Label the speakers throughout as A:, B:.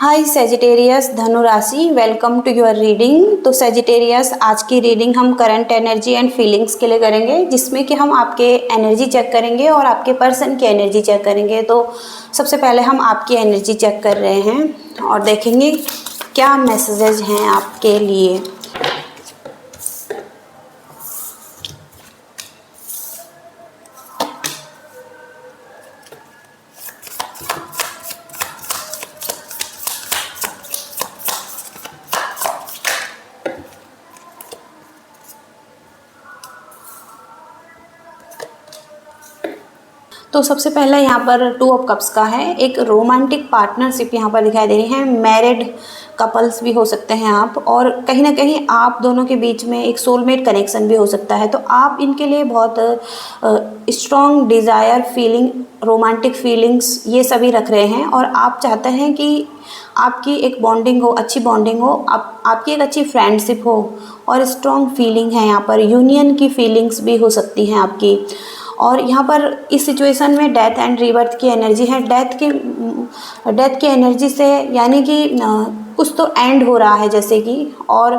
A: हाय Sagittarius धनु राशि, welcome to your reading. तो सेजिटेरियस, आज की रीडिंग हम करंट एनर्जी एंड फीलिंग्स के लिए करेंगे, जिसमें कि हम आपके एनर्जी चेक करेंगे और आपके पर्सन की एनर्जी चेक करेंगे। तो सबसे पहले हम आपकी एनर्जी चेक कर रहे हैं और देखेंगे क्या मैसेजेज हैं आपके लिए। तो सबसे पहले यहाँ पर 2 ऑफ कप्स का है, एक रोमांटिक पार्टनरशिप यहाँ पर दिखाई दे रही है। मैरिड कपल्स भी हो सकते हैं आप, और कहीं ना कहीं आप दोनों के बीच में एक सोलमेट कनेक्शन भी हो सकता है। तो आप इनके लिए बहुत strong desire, feeling, romantic feelings ये सभी रख रहे हैं, और आप चाहते हैं कि आपकी एक बॉन्डिंग हो, अच्छी बॉन्डिंग हो, आपकी एक अच्छी फ्रेंडशिप हो, और स्ट्रॉन्ग फीलिंग है यहाँ पर। यूनियन की फीलिंग्स भी हो सकती हैं आपकी। और यहाँ पर इस सिचुएशन में डेथ एंड रीबर्थ की एनर्जी है। डेथ की एनर्जी से यानी कि कुछ तो एंड हो रहा है जैसे कि, और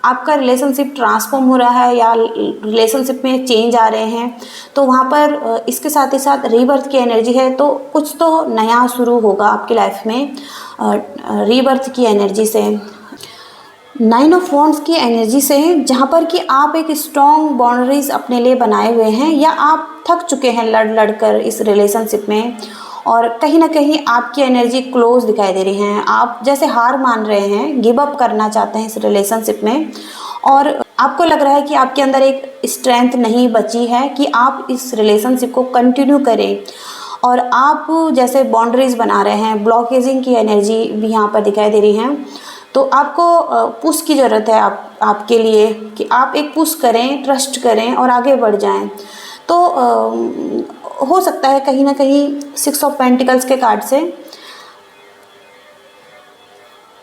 A: आपका रिलेशनशिप ट्रांसफॉर्म हो रहा है या रिलेशनशिप में चेंज आ रहे हैं। तो वहाँ पर इसके साथ ही साथ रीबर्थ की एनर्जी है, तो कुछ तो नया शुरू होगा आपकी लाइफ में रीबर्थ की एनर्जी से। 9 ऑफ वॉन्ड्स की एनर्जी से, जहाँ पर कि आप एक स्ट्रॉन्ग बाउंड्रीज अपने लिए बनाए हुए हैं, या आप थक चुके हैं लड़ कर इस रिलेशनशिप में, और कहीं ना कहीं आपकी एनर्जी क्लोज दिखाई दे रही है। आप जैसे हार मान रहे हैं, गिव अप करना चाहते हैं इस रिलेशनशिप में, और आपको लग रहा है कि आपके अंदर एक स्ट्रेंथ नहीं बची है कि आप इस रिलेशनशिप को कंटिन्यू करें, और आप जैसे बाउंड्रीज बना रहे हैं। ब्लॉकेजिंग की एनर्जी भी यहाँ पर दिखाई दे रही है। तो आपको पुश की ज़रूरत है आपके लिए, कि आप एक पुश करें, ट्रस्ट करें और आगे बढ़ जाएं। तो हो सकता है कहीं ना कहीं 6 ऑफ पेंटिकल्स के कार्ड से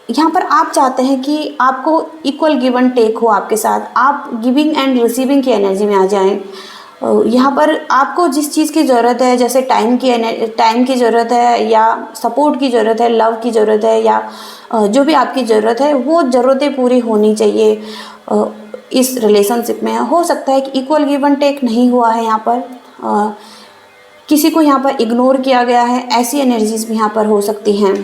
A: यहाँ पर आप चाहते हैं कि आपको इक्वल गिव एंड टेक हो आपके साथ, आप गिविंग एंड रिसीविंग की एनर्जी में आ जाएं। यहाँ पर आपको जिस चीज़ की ज़रूरत है, जैसे टाइम की ज़रूरत है, या सपोर्ट की ज़रूरत है, लव की ज़रूरत है, या जो भी आपकी ज़रूरत है, वो ज़रूरतें पूरी होनी चाहिए इस रिलेशनशिप में। हो सकता है कि इक्वल गिव एंड टेक नहीं हुआ है यहाँ पर, किसी को यहाँ पर इग्नोर किया गया है, ऐसी एनर्जीज भी यहाँ पर हो सकती हैं।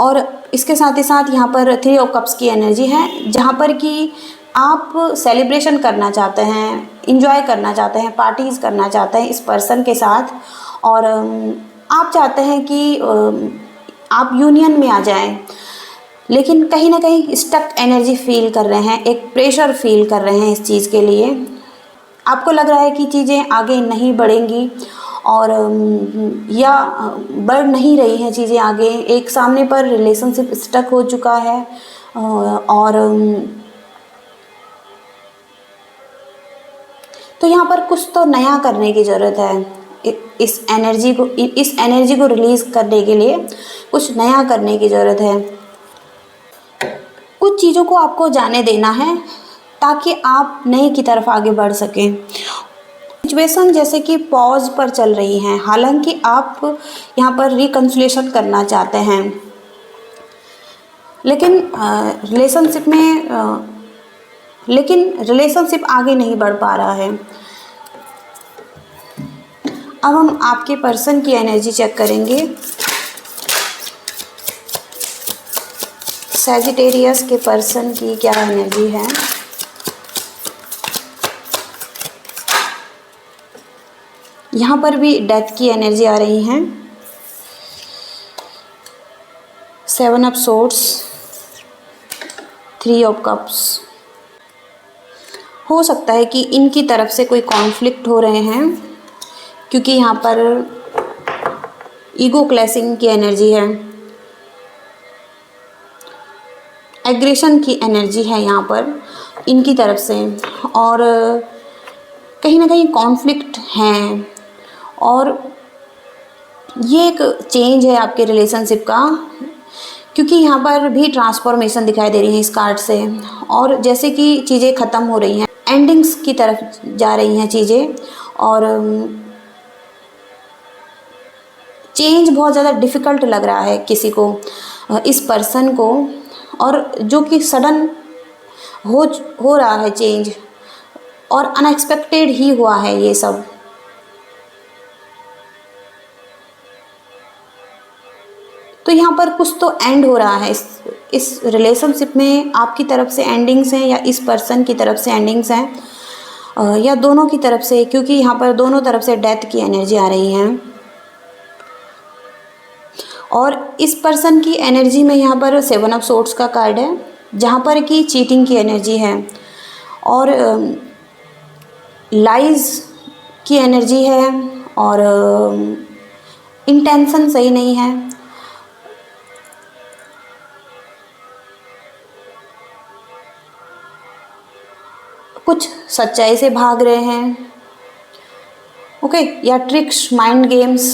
A: और इसके साथ ही साथ यहाँ पर 3 ऑफ कप्स की एनर्जी है, जहाँ पर कि आप सेलिब्रेशन करना चाहते हैं, इंजॉय करना चाहते हैं, पार्टीज़ करना चाहते हैं इस पर्सन के साथ, और आप चाहते हैं कि आप यूनियन में आ जाएं, लेकिन कहीं ना कहीं स्टक एनर्जी फील कर रहे हैं, एक प्रेशर फील कर रहे हैं इस चीज़ के लिए। आपको लग रहा है कि चीज़ें आगे नहीं बढ़ेंगी, और या बढ़ नहीं रही हैं चीज़ें आगे। एक सामने पर रिलेशनशिप स्टक हो चुका है, और तो यहाँ पर कुछ तो नया करने की ज़रूरत है। इस एनर्जी को रिलीज़ करने के लिए कुछ नया करने की ज़रूरत है। कुछ चीज़ों को आपको जाने देना है ताकि आप नए की तरफ आगे बढ़ सकें। सिचुएशन जैसे कि पॉज पर चल रही हैं, हालांकि आप यहाँ पर रिकन्सिलिएशन करना चाहते हैं, लेकिन रिलेशनशिप आगे नहीं बढ़ पा रहा है। अब हम आपके पर्सन की एनर्जी चेक करेंगे। सैजिटेरियस के पर्सन की क्या एनर्जी है। यहाँ पर भी डेथ की एनर्जी आ रही है। 7 ऑफ सोर्ड्स, 3 ऑफ कप्स। हो सकता है कि इनकी तरफ से कोई कॉन्फ्लिक्ट हो रहे हैं, क्योंकि यहाँ पर ईगो क्लैशिंग की एनर्जी है, एग्रेशन की एनर्जी है यहाँ पर इनकी तरफ से, और कहीं ना कहीं कॉन्फ्लिक्ट हैं, और ये एक चेंज है आपके रिलेशनशिप का, क्योंकि यहाँ पर भी ट्रांसफॉर्मेशन दिखाई दे रही है इस कार्ड से, और जैसे कि चीज़ें ख़त्म हो रही हैं, एंडिंग्स की तरफ जा रही हैं चीज़ें, और चेंज बहुत ज़्यादा डिफ़िकल्ट लग रहा है किसी को, इस पर्सन को, और जो कि सडन हो रहा है चेंज, और अनएक्सपेक्टेड ही हुआ है ये सब। तो यहाँ पर कुछ तो एंड हो रहा है इस रिलेशनशिप में। आपकी तरफ से एंडिंग्स हैं या इस पर्सन की तरफ से एंडिंग्स हैं, या दोनों की तरफ से, क्योंकि यहाँ पर दोनों तरफ से डेथ की एनर्जी आ रही है। और इस पर्सन की एनर्जी में यहाँ पर 7 ऑफ सोर्ड्स का कार्ड है, जहाँ पर कि चीटिंग की एनर्जी है और लाइज की एनर्जी है, और इंटेंशन सही नहीं है। कुछ सच्चाई से भाग रहे हैं, ओके, या ट्रिक्स, माइंड गेम्स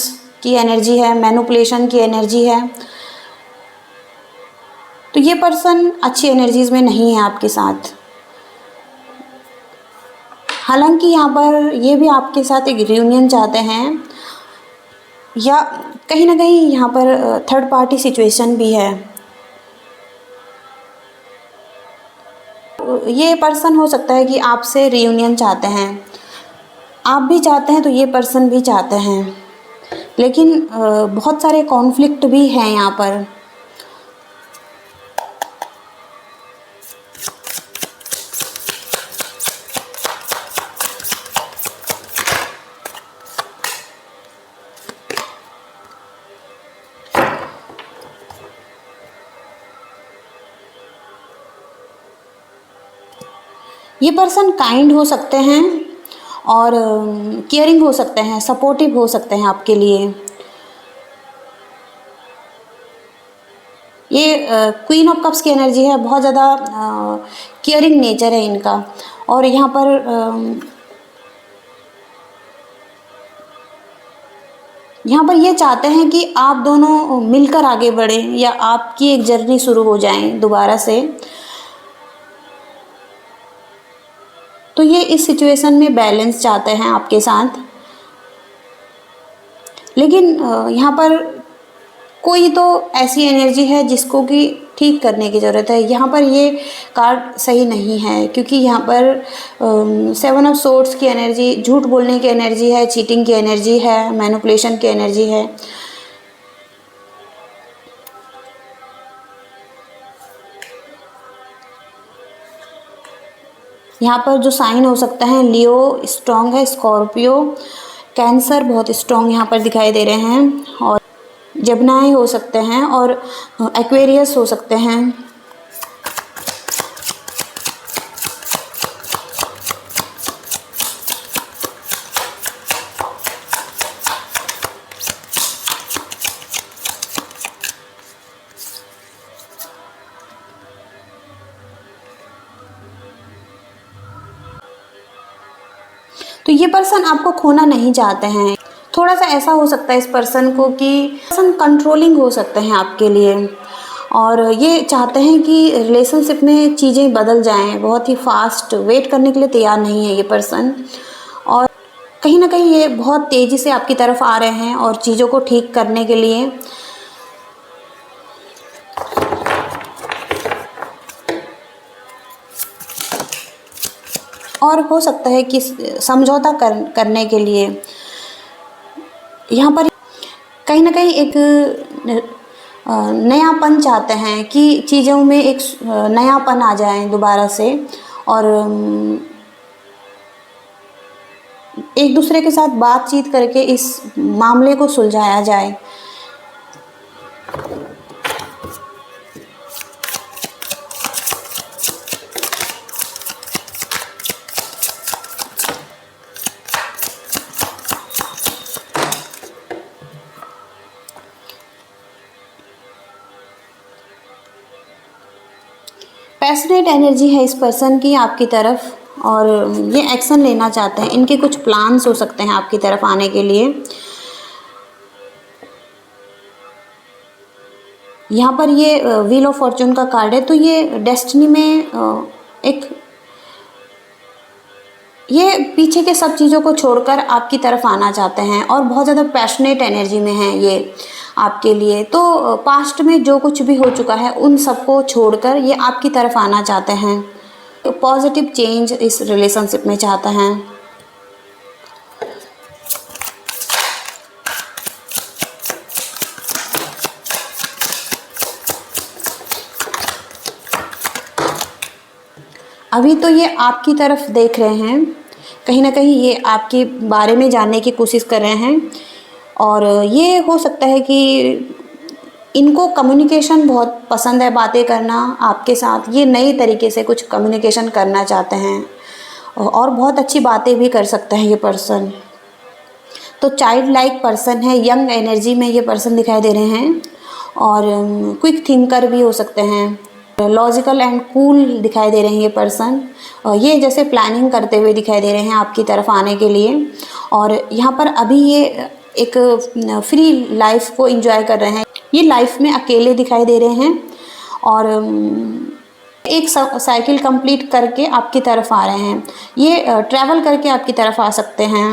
A: की एनर्जी है, मैनिपुलेशन की एनर्जी है। तो ये पर्सन अच्छी एनर्जीज में नहीं है आपके साथ। हालांकि यहाँ पर ये भी आपके साथ एक रियूनियन चाहते हैं, या कहीं ना कहीं यहाँ पर थर्ड पार्टी सिचुएशन भी है। ये पर्सन हो सकता है कि आपसे रियूनियन चाहते हैं, आप भी चाहते हैं तो ये पर्सन भी चाहते हैं, लेकिन बहुत सारे कॉन्फ्लिक्ट भी हैं यहाँ पर। ये पर्सन काइंड हो सकते हैं और केयरिंग हो सकते हैं, सपोर्टिव हो सकते हैं आपके लिए। ये क्वीन ऑफ कप्स की एनर्जी है, बहुत ज़्यादा केयरिंग नेचर है इनका। और यहाँ पर ये चाहते हैं कि आप दोनों मिलकर आगे बढ़ें, या आपकी एक जर्नी शुरू हो जाए दोबारा से। तो ये इस सिचुएशन में बैलेंस चाहते हैं आपके साथ, लेकिन यहाँ पर कोई तो ऐसी एनर्जी है जिसको कि ठीक करने की ज़रूरत है। यहाँ पर ये कार्ड सही नहीं है, क्योंकि यहाँ पर 7 ऑफ सोर्ड्स की एनर्जी झूठ बोलने की एनर्जी है, चीटिंग की एनर्जी है, मैनिपुलेशन की एनर्जी है। यहाँ पर जो साइन हो सकता है, लियो स्ट्रॉन्ग है, स्कॉर्पियो, कैंसर बहुत स्ट्रॉन्ग यहाँ पर दिखाई दे रहे हैं, और जमनाई हो सकते हैं, और एक्वेरियस हो सकते हैं। तो ये पर्सन आपको खोना नहीं चाहते हैं। थोड़ा सा ऐसा हो सकता है इस पर्सन को कि पर्सन कंट्रोलिंग हो सकते हैं आपके लिए, और ये चाहते हैं कि रिलेशनशिप में चीज़ें बदल जाएं बहुत ही फास्ट। वेट करने के लिए तैयार नहीं है ये पर्सन, और कहीं ना कहीं ये बहुत तेज़ी से आपकी तरफ आ रहे हैं और चीज़ों को ठीक करने के लिए। और हो सकता है कि समझौता करने के लिए यहाँ पर कहीं ना कहीं एक नयापन चाहते हैं, कि चीज़ों में एक नयापन आ जाए दोबारा से, और एक दूसरे के साथ बातचीत करके इस मामले को सुलझाया जाए। पैशनेट एनर्जी है इस पर्सन की आपकी तरफ, और ये एक्शन लेना चाहते हैं। इनके कुछ प्लान्स हो सकते हैं आपकी तरफ आने के लिए। यहाँ पर ये व्हील ऑफ फॉर्चून का कार्ड है, तो ये डेस्टिनी में एक ये पीछे के सब चीज़ों को छोड़कर आपकी तरफ आना चाहते हैं और बहुत ज़्यादा पैशनेट एनर्जी में हैं ये आपके लिए। तो पास्ट में जो कुछ भी हो चुका है उन सबको छोड़कर ये आपकी तरफ आना चाहते हैं। तो पॉजिटिव चेंज इस रिलेशनशिप में चाहते हैं। अभी तो ये आपकी तरफ देख रहे हैं, कहीं ना कहीं ये आपके बारे में जानने की कोशिश कर रहे हैं। और ये हो सकता है कि इनको कम्युनिकेशन बहुत पसंद है, बातें करना आपके साथ। ये नई तरीके से कुछ कम्युनिकेशन करना चाहते हैं और बहुत अच्छी बातें भी कर सकते हैं ये पर्सन। तो चाइल्ड लाइक पर्सन है, यंग एनर्जी में ये पर्सन दिखाई दे रहे हैं और क्विक थिंकर भी हो सकते हैं। लॉजिकल एंड कूल दिखाई दे रहे हैं ये पर्सन। ये जैसे प्लानिंग करते हुए दिखाई दे रहे हैं आपकी तरफ आने के लिए। और यहाँ पर अभी ये एक फ्री लाइफ को एंजॉय कर रहे हैं। ये लाइफ में अकेले दिखाई दे रहे हैं और एक साइकिल कंप्लीट करके आपकी तरफ आ रहे हैं। ये ट्रैवल करके आपकी तरफ आ सकते हैं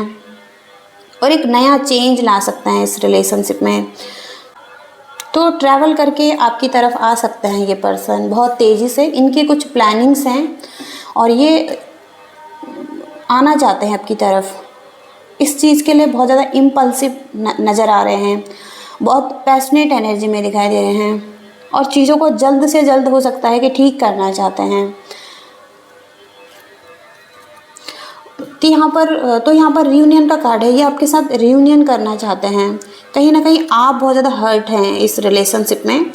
A: और एक नया चेंज ला सकते हैं इस रिलेशनशिप में। तो ट्रैवल करके आपकी तरफ आ सकते हैं ये पर्सन बहुत तेज़ी से। इनकी कुछ प्लानिंग्स हैं और ये आना चाहते हैं आपकी तरफ। इस चीज़ के लिए बहुत ज़्यादा इम्पल्सिव नज़र आ रहे हैं, बहुत पैशनेट एनर्जी में दिखाई दे रहे हैं और चीज़ों को जल्द से जल्द हो सकता है कि ठीक करना चाहते हैं। तो यहाँ पर रियूनियन का कार्ड है। ये आपके साथ रियूनियन करना चाहते हैं। कहीं ना कहीं आप बहुत ज़्यादा हर्ट हैं इस रिलेशनशिप में।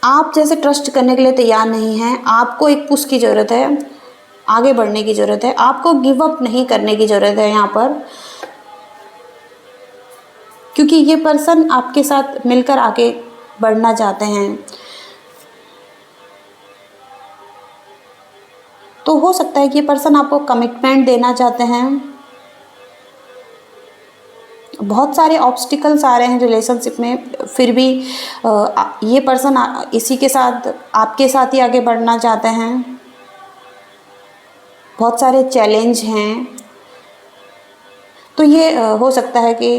A: आप जैसे ट्रस्ट करने के लिए तैयार नहीं हैं। आपको एक पुश की ज़रूरत है, आगे बढ़ने की ज़रूरत है। आपको गिव अप नहीं करने की ज़रूरत है यहाँ पर, क्योंकि ये पर्सन आपके साथ मिलकर आगे बढ़ना चाहते हैं। तो हो सकता है कि ये पर्सन आपको कमिटमेंट देना चाहते हैं। बहुत सारे ऑब्स्टिकल्स आ रहे हैं रिलेशनशिप में, फिर भी ये पर्सन इसी के साथ आपके साथ ही आगे बढ़ना चाहते हैं। बहुत सारे चैलेंज हैं। तो ये हो सकता है कि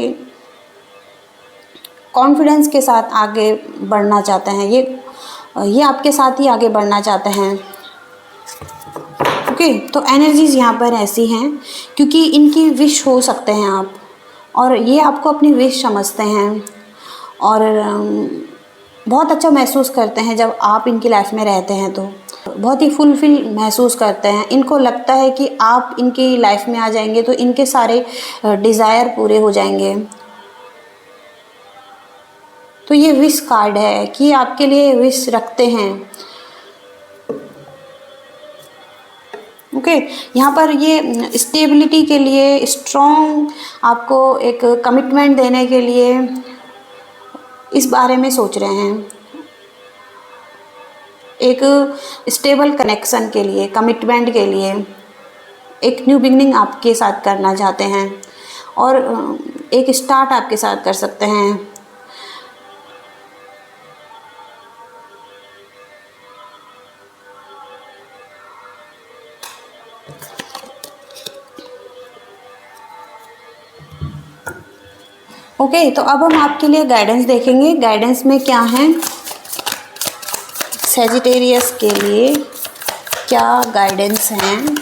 A: कॉन्फिडेंस के साथ आगे बढ़ना चाहते हैं। ये आपके साथ ही आगे बढ़ना चाहते हैं। ओके, तो एनर्जीज़ यहाँ पर ऐसी हैं क्योंकि इनकी विश हो सकते हैं आप, और ये आपको अपनी विश समझते हैं और बहुत अच्छा महसूस करते हैं जब आप इनकी लाइफ में रहते हैं। तो बहुत ही फुलफिल महसूस करते हैं। इनको लगता है कि आप इनकी लाइफ में आ जाएंगे तो इनके सारे डिज़ायर पूरे हो जाएंगे। तो ये विश कार्ड है कि आपके लिए विश रखते हैं। ओके, यहाँ पर ये स्टेबिलिटी के लिए, स्ट्रॉन्ग आपको एक कमिटमेंट देने के लिए इस बारे में सोच रहे हैं। एक स्टेबल कनेक्शन के लिए, कमिटमेंट के लिए, एक न्यू बिगनिंग आपके साथ करना चाहते हैं और एक स्टार्ट आपके साथ कर सकते हैं। ओके, तो अब हम आपके लिए गाइडेंस देखेंगे। गाइडेंस में क्या है, सैजिटेरियस के लिए क्या गाइडेंस हैं।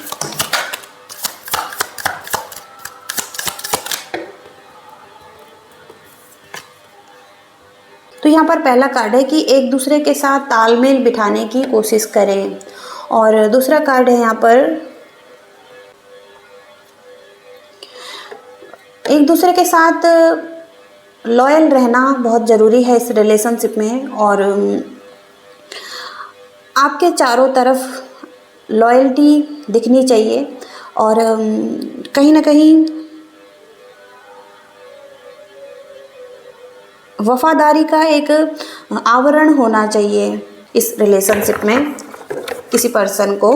A: तो यहाँ पर पहला कार्ड है कि एक दूसरे के साथ तालमेल बिठाने की कोशिश करें, और दूसरा कार्ड है यहाँ पर एक दूसरे के साथ लॉयल रहना बहुत ज़रूरी है इस रिलेशनशिप में। और आपके चारों तरफ लॉयल्टी दिखनी चाहिए और कहीं ना कहीं वफादारी का एक आवरण होना चाहिए इस रिलेशनशिप में किसी पर्सन को।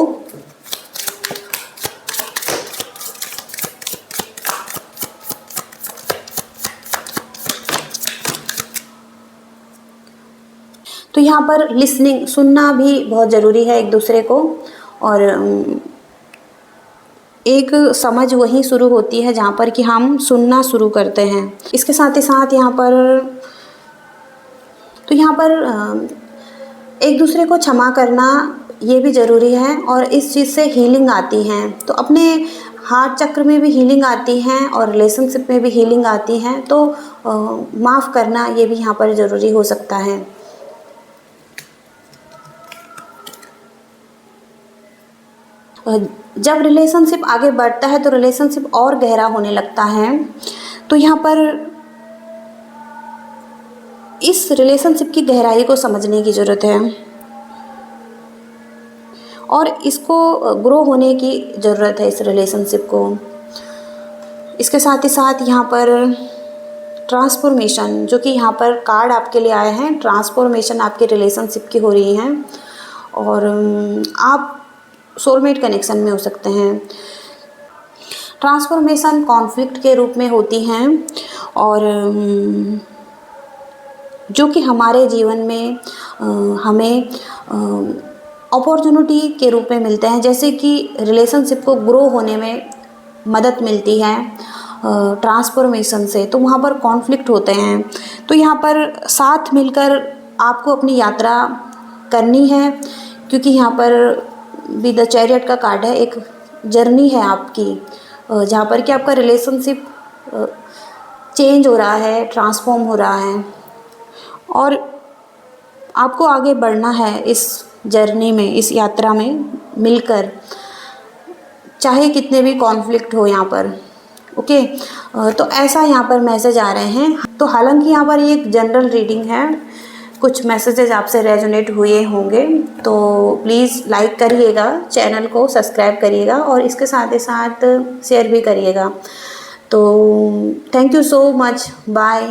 A: तो यहाँ पर लिसनिंग, सुनना भी बहुत ज़रूरी है एक दूसरे को। और एक समझ वहीं शुरू होती है जहाँ पर कि हम सुनना शुरू करते हैं। इसके साथ ही साथ यहाँ पर एक दूसरे को क्षमा करना ये भी ज़रूरी है और इस चीज़ से हीलिंग आती है। तो अपने हार्ट चक्र में भी हीलिंग आती है और रिलेशनशिप में भी हीलिंग आती है। तो माफ़ करना ये भी यहाँ पर ज़रूरी हो सकता है। जब रिलेशनशिप आगे बढ़ता है तो रिलेशनशिप और गहरा होने लगता है। तो यहाँ पर इस रिलेशनशिप की गहराई को समझने की ज़रूरत है और इसको ग्रो होने की ज़रूरत है, इस रिलेशनशिप को। इसके साथ ही साथ यहाँ पर ट्रांसफॉर्मेशन, जो कि यहाँ पर कार्ड आपके लिए आए हैं, ट्रांसफॉर्मेशन आपके रिलेशनशिप की हो रही है और आप सोलमेट कनेक्शन में हो सकते हैं। ट्रांसफॉर्मेशन कॉन्फ्लिक्ट के रूप में होती हैं और जो कि हमारे जीवन में हमें अपॉर्चुनिटी के रूप में मिलते हैं, जैसे कि रिलेशनशिप को ग्रो होने में मदद मिलती है ट्रांसफॉर्मेशन से। तो वहाँ पर कॉन्फ्लिक्ट होते हैं, तो यहाँ पर साथ मिलकर आपको अपनी यात्रा करनी है, क्योंकि यहाँ पर भी द चैरियट का कार्ड है, एक जर्नी है आपकी जहाँ पर कि आपका रिलेशनशिप चेंज हो रहा है, ट्रांसफॉर्म हो रहा है और आपको आगे बढ़ना है इस जर्नी में, इस यात्रा में मिलकर, चाहे कितने भी कॉन्फ्लिक्ट हो यहाँ पर। ओके, तो ऐसा यहाँ पर मैसेज आ रहे हैं। तो हालांकि यहाँ पर ये एक जनरल रीडिंग है, कुछ मैसेजेस आपसे रेजोनेट हुए होंगे, तो प्लीज़ लाइक करिएगा, चैनल को सब्सक्राइब करिएगा और इसके साथ ही साथ शेयर भी करिएगा। तो thank you so much, bye.